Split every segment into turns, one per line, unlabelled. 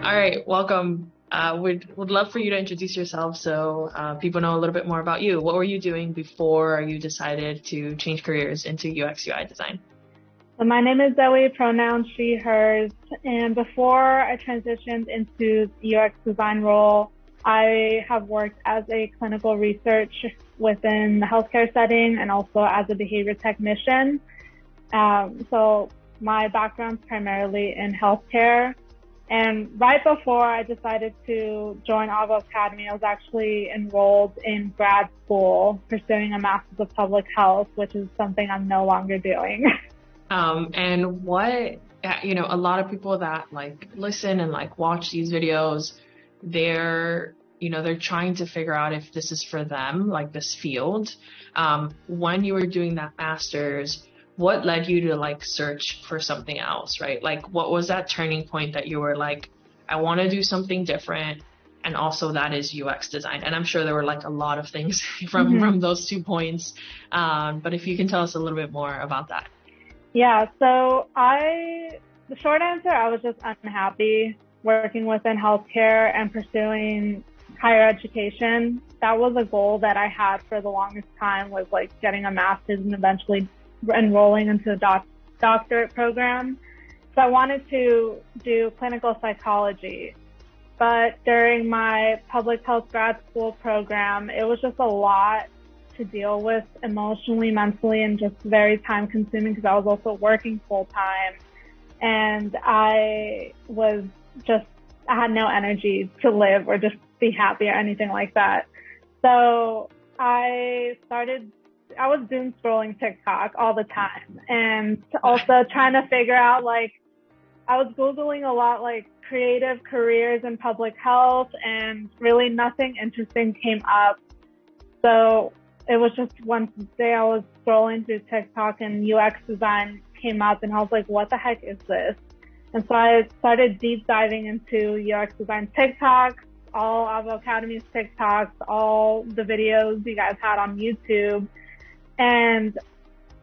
All right, welcome. Would love for you to introduce yourself so people know a little bit more about you. What were you doing before you decided to change careers into UX UI design?
So my name is Zoey, pronouns she, hers. And before I transitioned into the UX design role, I have worked as a clinical research within the healthcare setting and also as a behavior technician. So my background's primarily in healthcare. And right before I decided to join Avocademy, I was actually enrolled in grad school pursuing a master's of public health, which is something I'm no longer doing.
And what, a lot of people that like listen and like watch these videos, they're trying to figure out if this is for them, like this field. When you were doing that master's, what led you to like search for something else, right? Like, what was that turning point that you were like, I want to do something different, and also that is UX design? And I'm sure there were like a lot of things from those 2 points. But if you can tell us a little bit more about that.
Yeah, the short answer, I was just unhappy working within healthcare and pursuing higher education. That was a goal that I had for the longest time, was like getting a master's and eventually enrolling into a doctorate program. So I wanted to do clinical psychology. But during my public health grad school program, it was just a lot to deal with emotionally, mentally, and just very time consuming because I was also working full time. And I had no energy to live or just be happy or anything like that. So I was doom scrolling TikTok all the time and also trying to figure out, like, I was Googling a lot, like creative careers in public health, and really nothing interesting came up. So it was just one day I was scrolling through TikTok and UX design came up and I was like, what the heck is this? And so I started deep diving into UX design TikToks, all Avocademy's TikToks, all the videos you guys had on YouTube. And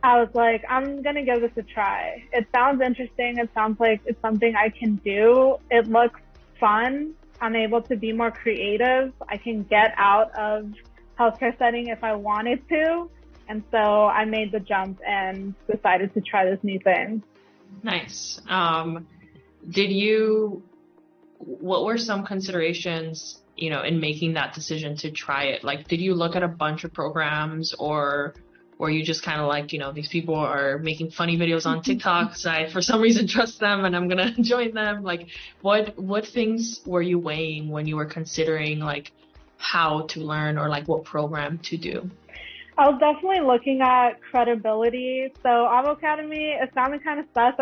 I was like, I'm going to give this a try. It sounds interesting. It sounds like it's something I can do. It looks fun. I'm able to be more creative. I can get out of healthcare setting if I wanted to. And so I made the jump and decided to try this new thing.
Nice. What were some considerations, in making that decision to try it? Like, did you look at a bunch of programs, or were you just kind of like, these people are making funny videos on TikTok, so I, for some reason, trust them and I'm going to join them? Like, what things were you weighing when you were considering, like, how to learn or like what program to do?
I was definitely looking at credibility. So Avocademy, it sounded kind of sus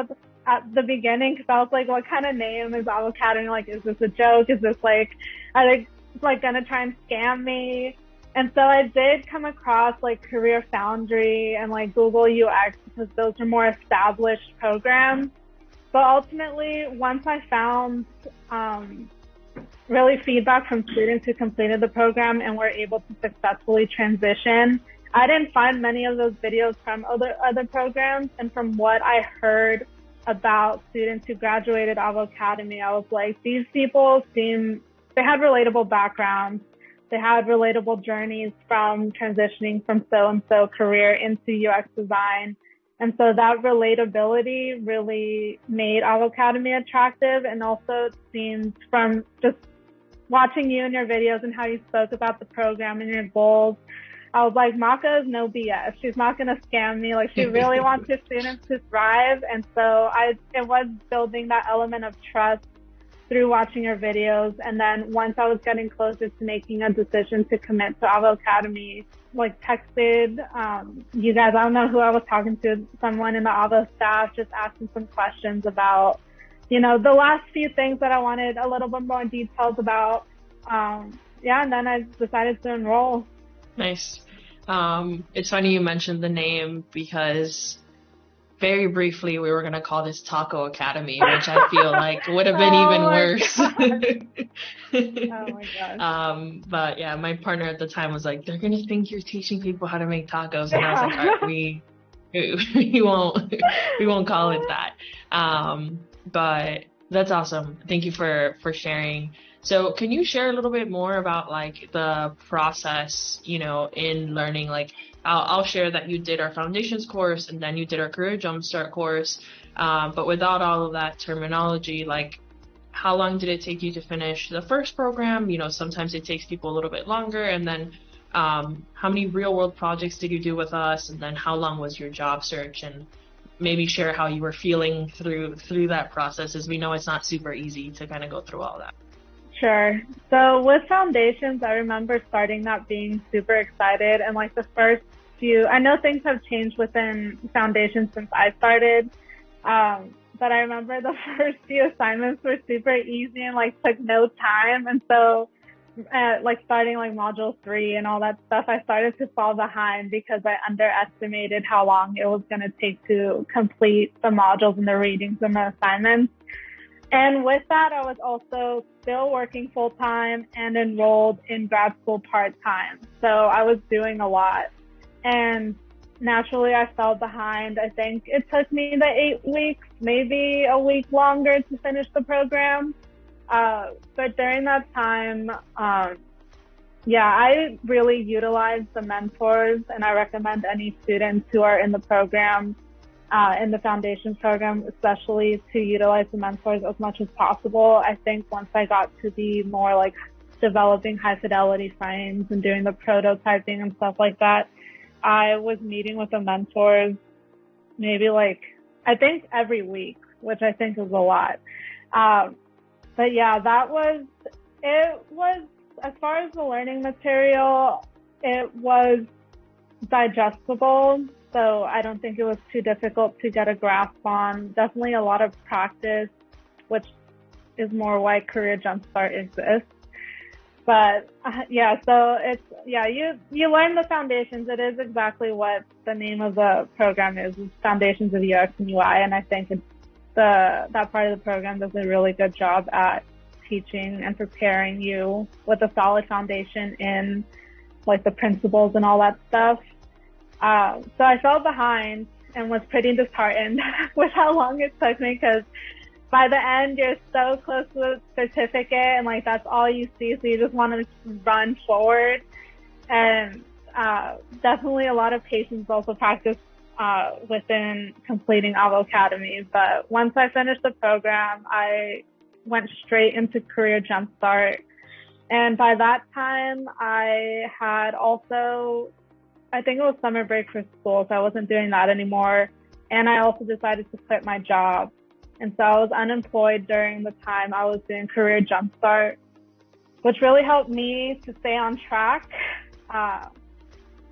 at the beginning because I was like, what kind of name is Avocademy? Like, is this a joke? Is this like, are they like going to try and scam me? And so I did come across like Career Foundry and like Google UX because those are more established programs. But ultimately, once I found really feedback from students who completed the program and were able to successfully transition, I didn't find many of those videos from other programs. And from what I heard about students who graduated Avocademy, I was like, these people they had relatable backgrounds. They had relatable journeys from transitioning from so-and-so career into UX design. And so that relatability really made Avocademy attractive. And also it seems, from just watching you and your videos and how you spoke about the program and your goals, I was like, Maka is no BS. She's not going to scam me. Like, she really wants her students to thrive. And so it was building that element of trust through watching her videos. And then once I was getting closer to making a decision to commit to Avocademy, like texted you guys, I don't know who I was talking to, someone in the Avo staff, just asking some questions about, the last few things that I wanted a little bit more details about. And then I decided to enroll.
Nice. It's funny you mentioned the name because very briefly we were going to call this Taco Academy, which I feel like would have been even worse.
Oh my gosh.
But yeah, my partner at the time was like, they're going to think you're teaching people how to make tacos. And I was like, all right, we won't call it that. But That's awesome. Thank you for sharing. So, can you share a little bit more about like the process, in learning? Like, I'll share that you did our foundations course and then you did our career jumpstart course. But without all of that terminology, like, how long did it take you to finish the first program? Sometimes it takes people a little bit longer. And then, how many real world projects did you do with us? And then, how long was your job search? And maybe share how you were feeling through that process, as we know it's not super easy to kind of go through all that.
Sure. So with foundations, I remember starting that being super excited, and like the first few, I know things have changed within foundations since I started, but I remember the first few assignments were super easy and like took no time, and so like starting like module 3 and all that stuff, I started to fall behind because I underestimated how long it was going to take to complete the modules and the readings and the assignments. And with that, I was also still working full time and enrolled in grad school part time. So I was doing a lot. And naturally, I fell behind. I think it took me the 8 weeks, maybe a week longer to finish the program. But during that time, I really utilized the mentors, and I recommend any students who are in the program, in the foundations program, especially to utilize the mentors as much as possible. I think once I got to the more like developing high fidelity frames and doing the prototyping and stuff like that, I was meeting with the mentors maybe I think every week, which I think is a lot. But yeah, it was, as far as the learning material, it was digestible. So I don't think it was too difficult to get a grasp on. Definitely a lot of practice, which is more why Career Jumpstart exists. But so you learn the foundations. It is exactly what the name of the program is Foundations of UX and UI. And I think that part of the program does a really good job at teaching and preparing you with a solid foundation in like the principles and all that stuff. So I fell behind and was pretty disheartened with how long it took me, because by the end you're so close to the certificate and like that's all you see, so you just want to run forward. And definitely a lot of patience also practice within completing Avocademy. But once I finished the program, I went straight into Career Jumpstart. And by that time, I had also, I think it was summer break for school, so I wasn't doing that anymore. And I also decided to quit my job. And so I was unemployed during the time I was doing Career Jumpstart, which really helped me to stay on track.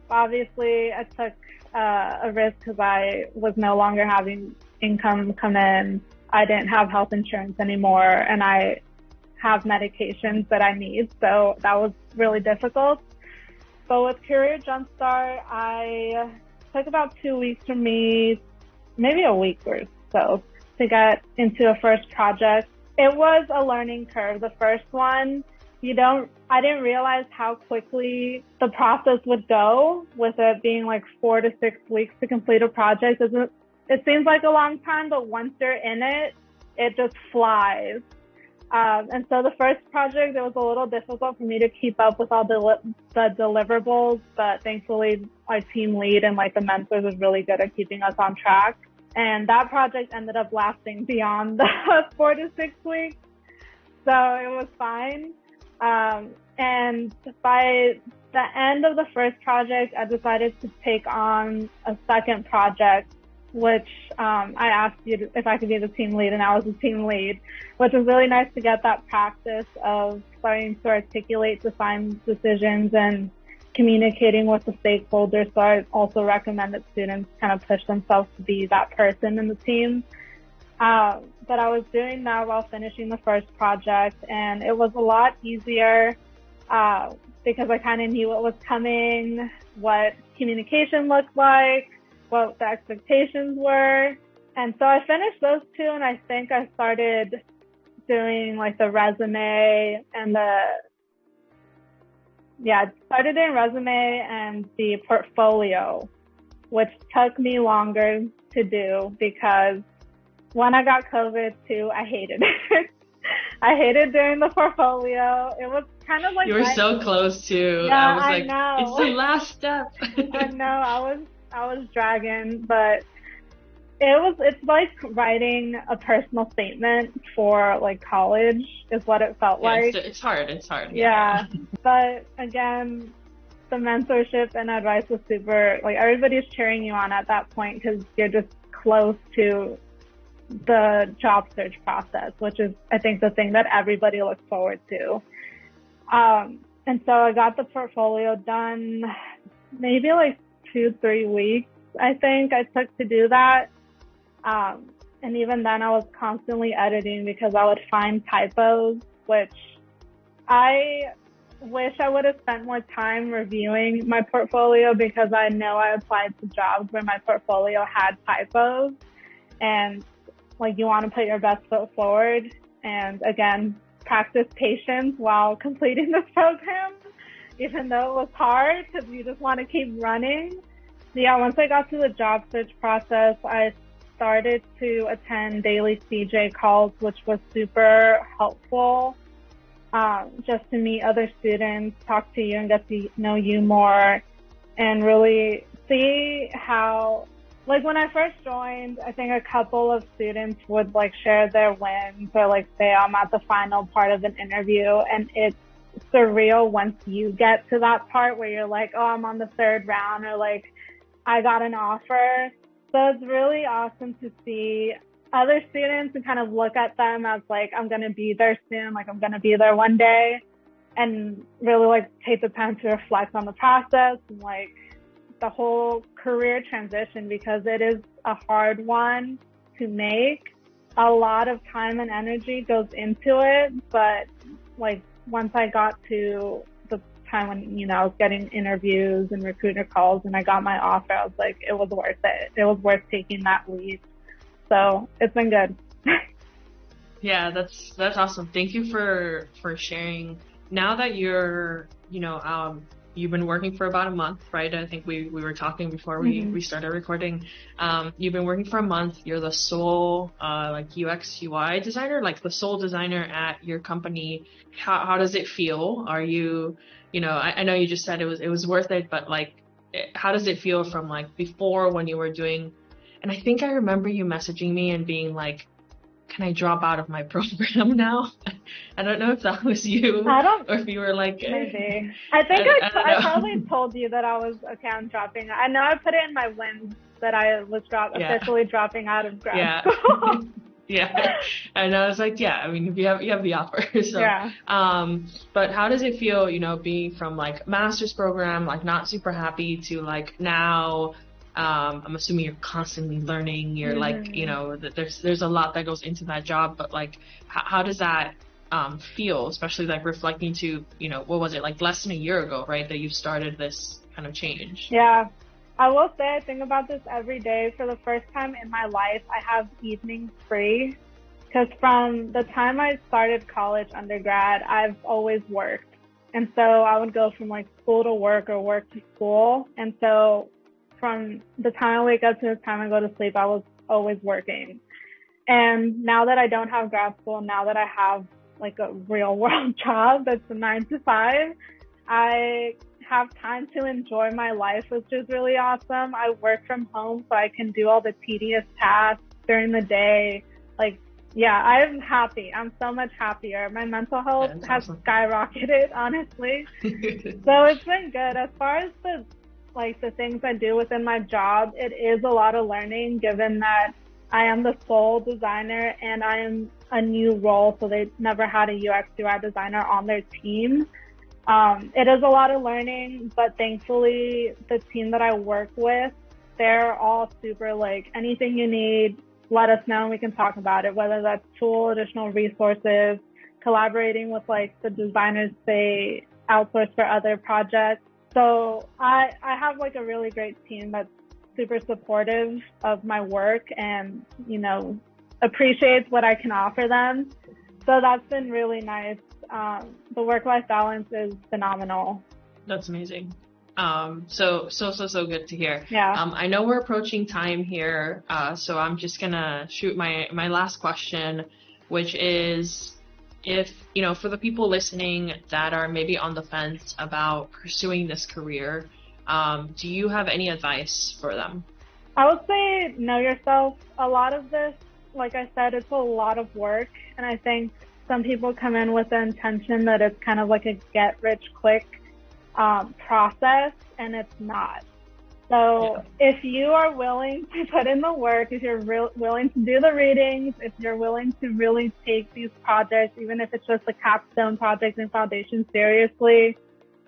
Obviously, I took a risk because I was no longer having income come in. I didn't have health insurance anymore, and I have medications that I need. So that was really difficult. But with Career Jumpstart, I took about 2 weeks for me, maybe a week or so, to get into a first project. It was a learning curve. The first one, I didn't realize how quickly the process would go, with it being like 4 to 6 weeks to complete a project. It seems like a long time, but once you're in it, it just flies. And so the first project, it was a little difficult for me to keep up with all the deliverables, but thankfully our team lead and like the mentors was really good at keeping us on track. And that project ended up lasting beyond the 4 to 6 weeks. So it was fine. And by the end of the first project, I decided to take on a second project, which I asked you if I could be the team lead, and I was the team lead, which was really nice to get that practice of starting to articulate design decisions and communicating with the stakeholders. So I also recommend that students kind of push themselves to be that person in the team. But I was doing that while finishing the first project, and it was a lot easier because I kind of knew what was coming, what communication looked like, what the expectations were. And so I finished those two, and I think I started doing like the resume and started doing resume and the portfolio, which took me longer to do because when I got COVID too, I hated it. I hated doing the portfolio. It was kind of like
You were so close to.
Yeah,
I was like,
know.
it's the last step.
I know. I was dragging, but it's like writing a personal statement for like college is what it felt like.
It's hard.
Yeah. But again, the mentorship and advice was super, like everybody's cheering you on at that point because you're just close to the job search process, which is, I think, the thing that everybody looks forward to. And so I got the portfolio done maybe like 2-3 weeks, I think I took to do that. And even then I was constantly editing because I would find typos, which I wish I would have spent more time reviewing my portfolio because I know I applied to jobs where my portfolio had typos, and like you want to put your best foot forward. And again, practice patience while completing this program, even though it was hard because you just want to keep running. Yeah, once I got to the job search process, I started to attend daily CJ calls, which was super helpful. Just to meet other students, talk to you and get to know you more, and really see how, like when I first joined, I think a couple of students would like share their wins or like say I'm at the final part of an interview, and it's surreal once you get to that part where you're like, oh, I'm on the 3rd round, or like I got an offer. So it's really awesome to see other students and kind of look at them as like, I'm going to be there soon, like I'm going to be there one day, and really like take the time to reflect on the process and like the whole career transition, because it is a hard one to make. A lot of time and energy goes into it, but like once I got to the time when, you know, I was getting interviews and recruiter calls and I got my offer, I was like, it was worth it. It was worth taking that leap. So it's been good.
Yeah, that's awesome. Thank you for sharing. Now that you're, you've been working for about a month, right? I think we were talking before we started recording. You've been working for a month. You're the sole like UX UI designer, like the sole designer at your company. How does it feel? Are you, I know you just said it was worth it, but like, how does it feel from like before when you were doing? And I think I remember you messaging me and being like, can I drop out of my program now? I don't know if that was you or if you were like...
Maybe. I think I probably told you that I was, okay, I'm dropping. I know I put it in my wins that I was officially dropping out of grad school.
Yeah. And I was like, yeah, I mean, you have the offer. So,
yeah.
But how does it feel, being from like master's program, like not super happy, to like now... I'm assuming you're constantly learning. You're like, there's a lot that goes into that job, but like, how does that feel, especially like reflecting to, what was it, like less than a year ago, right, that you started this kind of change?
Yeah, I will say I think about this every day. For the first time in my life, I have evenings free, because from the time I started college undergrad, I've always worked. And so I would go from like school to work or work to school. And so from the time I wake up to the time I go to sleep, I was always working. And now that I don't have grad school, now that I have like a real world job that's a 9 to 5, I have time to enjoy my life, which is really awesome. I work from home, so I can do all the tedious tasks during the day. Like, yeah, I'm happy. I'm so much happier. My mental health has skyrocketed, honestly. So it's been good. As far as the things I do within my job, it is a lot of learning, given that I am the sole designer and I am a new role, so they never had a UX UI designer on their team. It is a lot of learning, but thankfully the team that I work with, they're all super like, anything you need, let us know and we can talk about it, whether that's tool, additional resources, collaborating with like the designers they outsource for other projects. So I have like a really great team that's super supportive of my work and, appreciates what I can offer them. So that's been really nice. The work-life balance is phenomenal.
That's amazing. So good to hear.
Yeah.
I know we're approaching time here, so I'm just gonna shoot my last question, which is, if, for the people listening that are maybe on the fence about pursuing this career, do you have any advice for them?
I would say know yourself. A lot of this, like I said, it's a lot of work. And I think some people come in with the intention that it's kind of like a get rich quick process, and it's not. So if you are willing to put in the work, if you're willing to do the readings, if you're willing to really take these projects, even if it's just a capstone project and foundation seriously,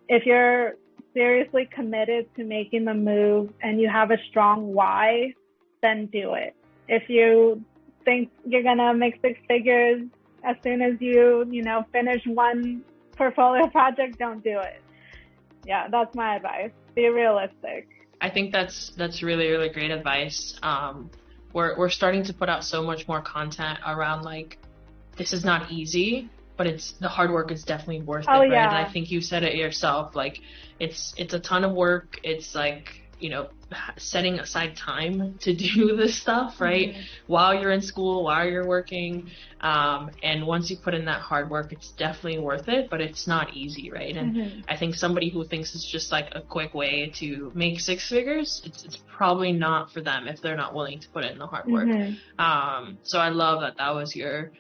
if you're seriously committed to making the move and you have a strong why, then do it. If you think you're going to make six figures as soon as you finish one portfolio project, don't do it. Yeah, that's my advice. Be realistic.
I think that's really, really great advice. We're starting to put out so much more content around, like, this is not easy, but the hard work is definitely worth it, right?
Yeah.
And I think you said it yourself, like, it's a ton of work. It's like, setting aside time to do this stuff, right? Mm-hmm. While you're in school, while you're working. And once you put in that hard work, it's definitely worth it, but it's not easy, right? And mm-hmm. I think somebody who thinks it's just like a quick way to make six figures, it's probably not for them if they're not willing to put in the hard work. Mm-hmm. So I love that was your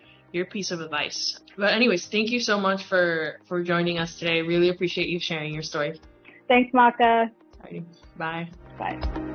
piece of advice. But anyways, thank you so much for joining us today. Really appreciate you sharing your story.
Thanks, Maka.
Alrighty. Bye.
Bye.